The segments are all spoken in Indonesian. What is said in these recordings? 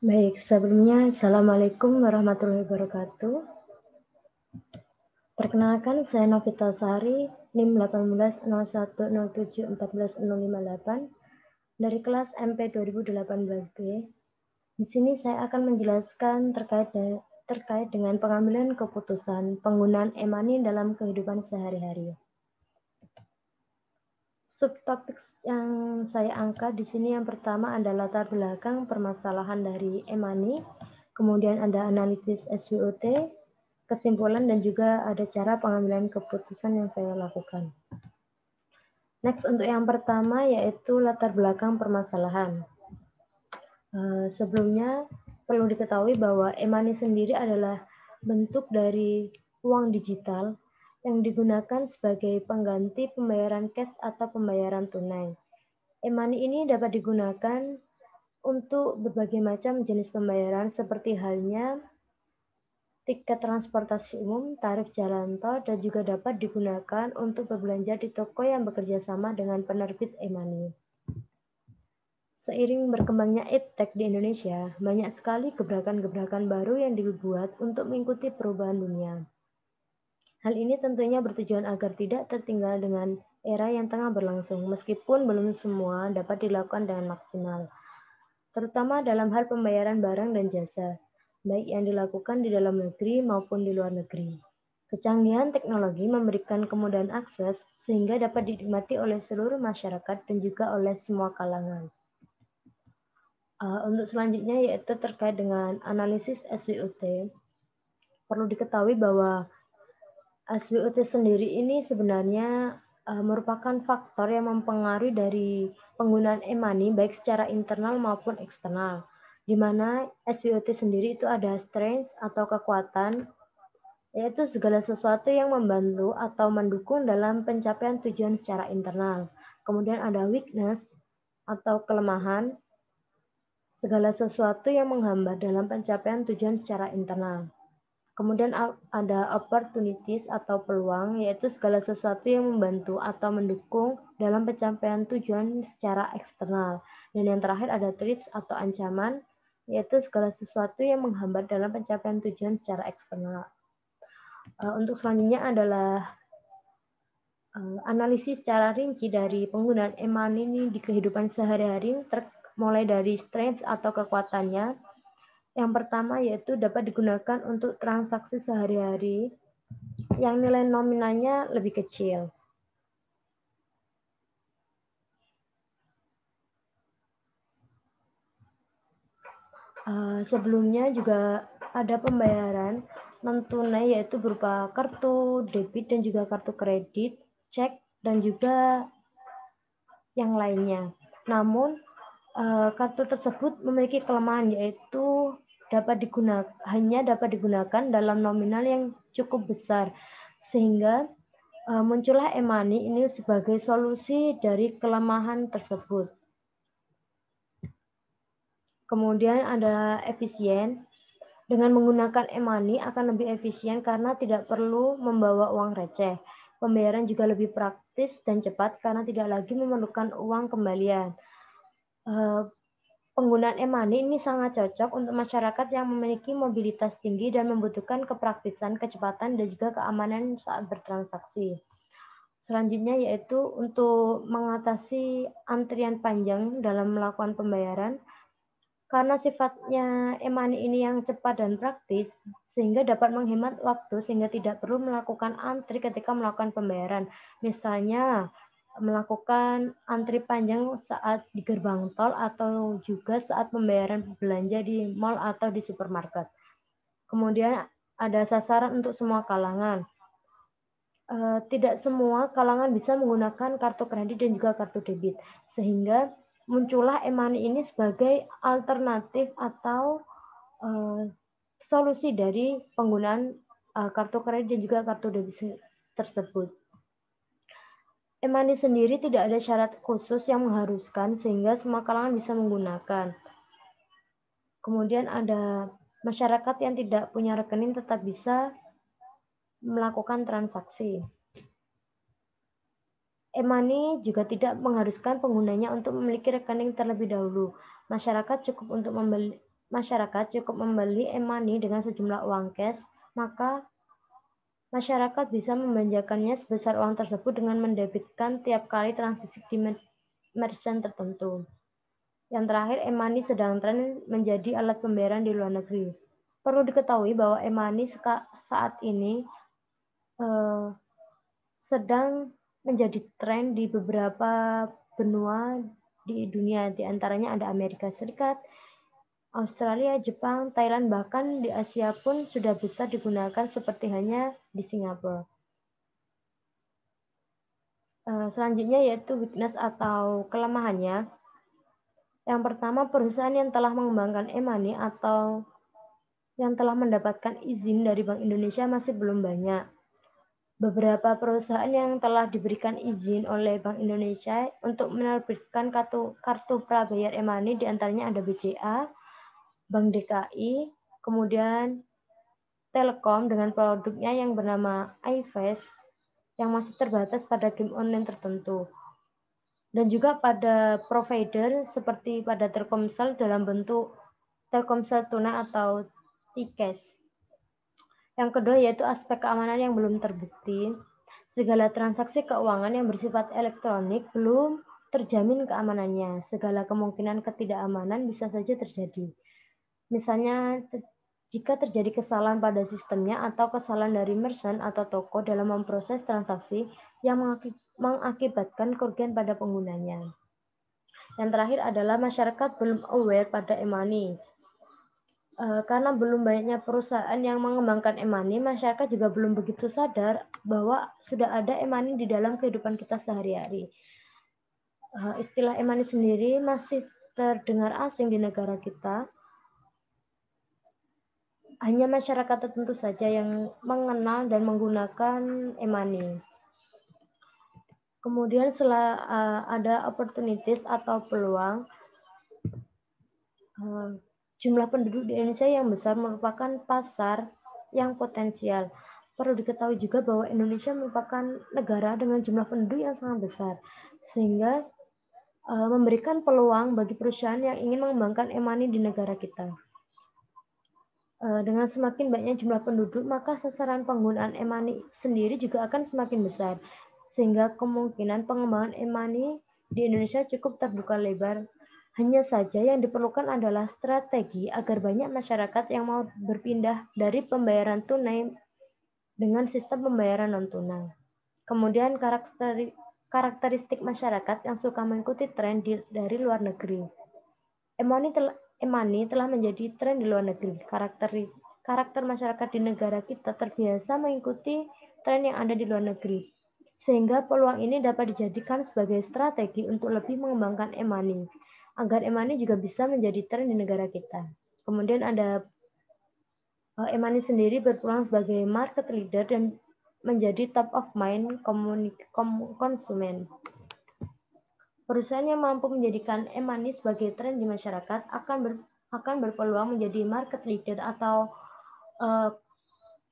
Baik, sebelumnya Assalamualaikum warahmatullahi wabarakatuh. Perkenalkan, saya Novita Sari, NIM 1801071458 dari kelas MP 2018B. Di sini saya akan menjelaskan terkait dengan pengambilan keputusan penggunaan e-money dalam kehidupan sehari-hari. Subtopik yang saya angkat di sini yang pertama adalah latar belakang permasalahan dari e-money, kemudian ada analisis SWOT, kesimpulan, dan juga ada cara pengambilan keputusan yang saya lakukan. Next, untuk yang pertama yaitu latar belakang permasalahan. Sebelumnya perlu diketahui bahwa e-money sendiri adalah bentuk dari uang digital yang digunakan sebagai pengganti pembayaran cash atau pembayaran tunai. E-money ini dapat digunakan untuk berbagai macam jenis pembayaran seperti halnya tiket transportasi umum, tarif jalan tol, dan juga dapat digunakan untuk berbelanja di toko yang bekerja sama dengan penerbit e-money. Seiring berkembangnya EdTech di Indonesia, banyak sekali gebrakan-gebrakan baru yang dibuat untuk mengikuti perubahan dunia. Hal ini tentunya bertujuan agar tidak tertinggal dengan era yang tengah berlangsung, meskipun belum semua dapat dilakukan dengan maksimal, terutama dalam hal pembayaran barang dan jasa, baik yang dilakukan di dalam negeri maupun di luar negeri. Kecanggihan teknologi memberikan kemudahan akses sehingga dapat dinikmati oleh seluruh masyarakat dan juga oleh semua kalangan. Untuk selanjutnya yaitu terkait dengan analisis SWOT. Perlu diketahui bahwa SWOT sendiri ini sebenarnya merupakan faktor yang mempengaruhi dari penggunaan e-money baik secara internal maupun eksternal, di mana SWOT sendiri itu ada strength atau kekuatan, yaitu segala sesuatu yang membantu atau mendukung dalam pencapaian tujuan secara internal. Kemudian ada weakness atau kelemahan, segala sesuatu yang menghambat dalam pencapaian tujuan secara internal. Kemudian ada opportunities atau peluang, yaitu segala sesuatu yang membantu atau mendukung dalam pencapaian tujuan secara eksternal. Dan yang terakhir ada threats atau ancaman, yaitu segala sesuatu yang menghambat dalam pencapaian tujuan secara eksternal. Untuk selanjutnya adalah analisis secara rinci dari penggunaan e-money ini di kehidupan sehari-hari, mulai dari strengths atau kekuatannya. Yang pertama yaitu dapat digunakan untuk transaksi sehari-hari yang nilai nominalnya lebih kecil. Sebelumnya juga ada pembayaran non-tunai yaitu berupa kartu debit dan juga kartu kredit, cek, dan juga yang lainnya. Namun kartu tersebut memiliki kelemahan yaitu hanya dapat digunakan dalam nominal yang cukup besar, sehingga muncullah e-money ini sebagai solusi dari kelemahan tersebut. Kemudian ada efisien. Dengan menggunakan e-money akan lebih efisien karena tidak perlu membawa uang receh. Pembayaran juga lebih praktis dan cepat karena tidak lagi memerlukan uang kembalian. Penggunaan e-money ini sangat cocok untuk masyarakat yang memiliki mobilitas tinggi dan membutuhkan kepraktisan, kecepatan, dan juga keamanan saat bertransaksi. Selanjutnya yaitu untuk mengatasi antrian panjang dalam melakukan pembayaran. Karena sifatnya e-money ini yang cepat dan praktis, sehingga dapat menghemat waktu sehingga tidak perlu melakukan antri ketika melakukan pembayaran. Misalnya melakukan antri panjang saat di gerbang tol atau juga saat pembayaran belanja di mal atau di supermarket. Kemudian ada sasaran untuk semua kalangan. Tidak semua kalangan bisa menggunakan kartu kredit dan juga kartu debit, sehingga muncullah e-money ini sebagai alternatif atau solusi dari penggunaan kartu kredit dan juga kartu debit tersebut. E-money sendiri tidak ada syarat khusus yang mengharuskan sehingga semua kalangan bisa menggunakan. Kemudian ada masyarakat yang tidak punya rekening tetap bisa melakukan transaksi. E-money juga tidak mengharuskan penggunanya untuk memiliki rekening terlebih dahulu. Masyarakat cukup untuk masyarakat cukup membeli e-money dengan sejumlah uang cash, maka masyarakat bisa membelanjakannya sebesar uang tersebut dengan mendebitkan tiap kali transaksi di merchant tertentu. Yang terakhir, e-money sedang tren menjadi alat pembayaran di luar negeri. Perlu diketahui bahwa e-money saat ini sedang menjadi tren di beberapa benua di dunia. Di antaranya ada Amerika Serikat, Australia, Jepang, Thailand, bahkan di Asia pun sudah bisa digunakan seperti hanya di Singapura. Selanjutnya yaitu weakness atau kelemahannya. Yang pertama, perusahaan yang telah mengembangkan e-money atau yang telah mendapatkan izin dari Bank Indonesia masih belum banyak. Beberapa perusahaan yang telah diberikan izin oleh Bank Indonesia untuk menerbitkan kartu prabayar e-money diantaranya ada BCA, Bank DKI, kemudian Telkom dengan produknya yang bernama iFast yang masih terbatas pada game online tertentu. Dan juga pada provider seperti pada Telkomsel dalam bentuk Telkomsel Tunai atau T-Cash. Yang kedua yaitu aspek keamanan yang belum terbukti. Segala transaksi keuangan yang bersifat elektronik belum terjamin keamanannya. Segala kemungkinan ketidakamanan bisa saja terjadi. Misalnya, jika terjadi kesalahan pada sistemnya atau kesalahan dari merchant atau toko dalam memproses transaksi yang mengakibatkan kerugian pada penggunanya. Yang terakhir adalah masyarakat belum aware pada e-money. Karena belum banyaknya perusahaan yang mengembangkan e-money, masyarakat juga belum begitu sadar bahwa sudah ada e-money di dalam kehidupan kita sehari-hari. Istilah e-money sendiri masih terdengar asing di negara kita. Hanya masyarakat tertentu saja yang mengenal dan menggunakan e-money. Kemudian ada opportunities atau peluang. Jumlah penduduk di Indonesia yang besar merupakan pasar yang potensial. Perlu diketahui juga bahwa Indonesia merupakan negara dengan jumlah penduduk yang sangat besar, sehingga memberikan peluang bagi perusahaan yang ingin mengembangkan e-money di negara kita. Dengan semakin banyaknya jumlah penduduk, maka sasaran penggunaan e-money sendiri juga akan semakin besar, sehingga kemungkinan pengembangan e-money di Indonesia cukup terbuka lebar. Hanya saja yang diperlukan adalah strategi agar banyak masyarakat yang mau berpindah dari pembayaran tunai dengan sistem pembayaran non-tunai. Kemudian karakteristik masyarakat yang suka mengikuti tren dari luar negeri. E-money telah menjadi tren di luar negeri. Karakter masyarakat di negara kita terbiasa mengikuti tren yang ada di luar negeri. Sehingga peluang ini dapat dijadikan sebagai strategi untuk lebih mengembangkan e-money, agar e-money juga bisa menjadi tren di negara kita. Kemudian ada e-money sendiri berpeluang sebagai market leader dan menjadi top of mind konsumen. Perusahaan yang mampu menjadikan e-money sebagai tren di masyarakat akan berpeluang menjadi market leader atau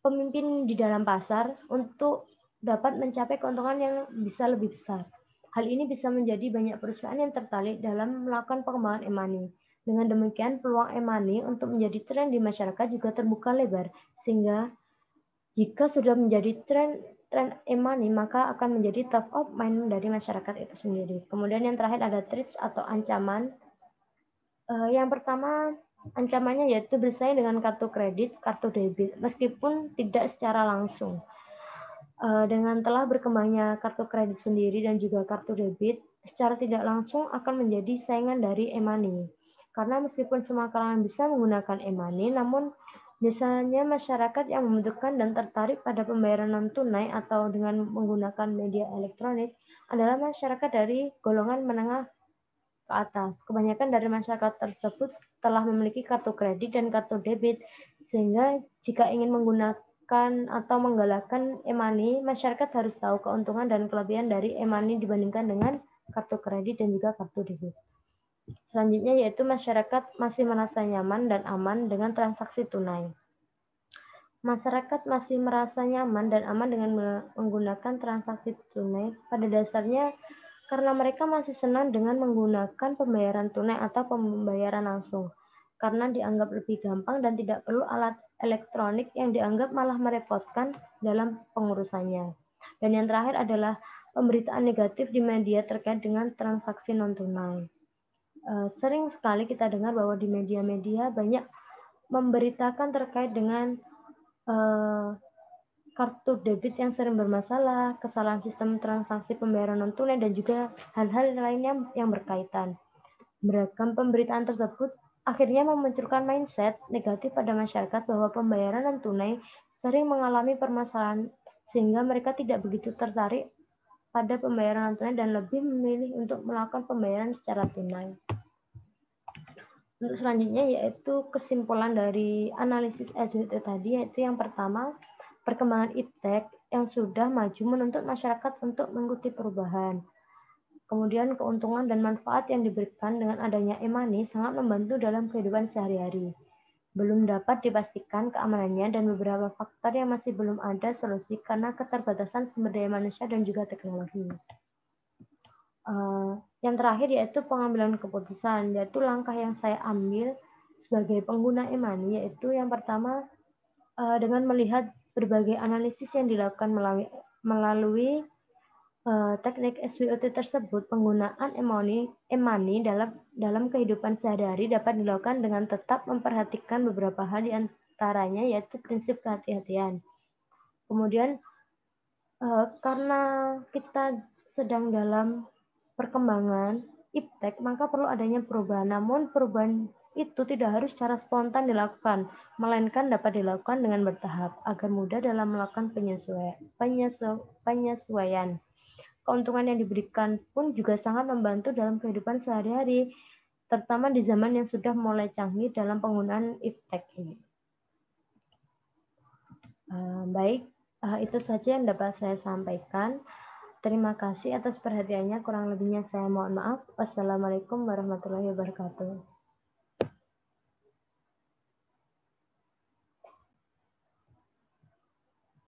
pemimpin di dalam pasar untuk dapat mencapai keuntungan yang bisa lebih besar. Hal ini bisa menjadi banyak perusahaan yang tertarik dalam melakukan pengembangan e-money. Dengan demikian, peluang e-money untuk menjadi tren di masyarakat juga terbuka lebar, sehingga jika sudah menjadi tren e-money, maka akan menjadi top of mind dari masyarakat itu sendiri. Kemudian yang terakhir ada threats atau ancaman. Yang pertama, ancamannya yaitu bersaing dengan kartu kredit, kartu debit, meskipun tidak secara langsung. Dengan telah berkembangnya kartu kredit sendiri dan juga kartu debit, secara tidak langsung akan menjadi saingan dari e-money. Karena meskipun semua kalangan bisa menggunakan e-money, namun biasanya masyarakat yang membutuhkan dan tertarik pada pembayaran non-tunai atau dengan menggunakan media elektronik adalah masyarakat dari golongan menengah ke atas. Kebanyakan dari masyarakat tersebut telah memiliki kartu kredit dan kartu debit, sehingga jika ingin menggunakan atau menggalakkan e-money, masyarakat harus tahu keuntungan dan kelebihan dari e-money dibandingkan dengan kartu kredit dan juga kartu debit. Selanjutnya yaitu masyarakat masih merasa nyaman dan aman dengan transaksi tunai. Masyarakat masih merasa nyaman dan aman dengan menggunakan transaksi tunai pada dasarnya karena mereka masih senang dengan menggunakan pembayaran tunai atau pembayaran langsung. karena dianggap lebih gampang dan tidak perlu alat elektronik yang dianggap malah merepotkan dalam pengurusannya. Dan yang terakhir adalah pemberitaan negatif di media terkait dengan transaksi non-tunai. Sering sekali kita dengar bahwa di media-media banyak memberitakan terkait dengan kartu debit yang sering bermasalah, kesalahan sistem transaksi pembayaran non-tunai, dan juga hal-hal lainnya yang berkaitan. Beragam pemberitaan tersebut akhirnya memunculkan mindset negatif pada masyarakat bahwa pembayaran non-tunai sering mengalami permasalahan sehingga mereka tidak begitu tertarik pada pembayaran non-tunai dan lebih memilih untuk melakukan pembayaran secara tunai. Untuk selanjutnya yaitu kesimpulan dari analisis SWOT tadi, yaitu yang pertama, perkembangan iptek yang sudah maju menuntut masyarakat untuk mengikuti perubahan. Kemudian keuntungan dan manfaat yang diberikan dengan adanya e-money sangat membantu dalam kehidupan sehari-hari. Belum dapat dipastikan keamanannya dan beberapa faktor yang masih belum ada solusi karena keterbatasan sumber daya manusia dan juga teknologi. Yang terakhir yaitu pengambilan keputusan, yaitu langkah yang saya ambil sebagai pengguna e-money, yaitu yang pertama dengan melihat berbagai analisis yang dilakukan melalui teknik SWOT tersebut, penggunaan e-money dalam kehidupan sehari-hari dapat dilakukan dengan tetap memperhatikan beberapa hal, di antaranya yaitu prinsip kehati-hatian. Kemudian karena kita sedang dalam perkembangan iptek, maka perlu adanya perubahan. Namun perubahan itu tidak harus secara spontan dilakukan, melainkan dapat dilakukan dengan bertahap agar mudah dalam melakukan penyesuaian. Keuntungan yang diberikan pun juga sangat membantu dalam kehidupan sehari-hari, terutama di zaman yang sudah mulai canggih dalam penggunaan iptek ini. Baik, itu saja yang dapat saya sampaikan. Terima kasih atas perhatiannya. Kurang lebihnya saya mohon maaf. Wassalamualaikum warahmatullahi wabarakatuh.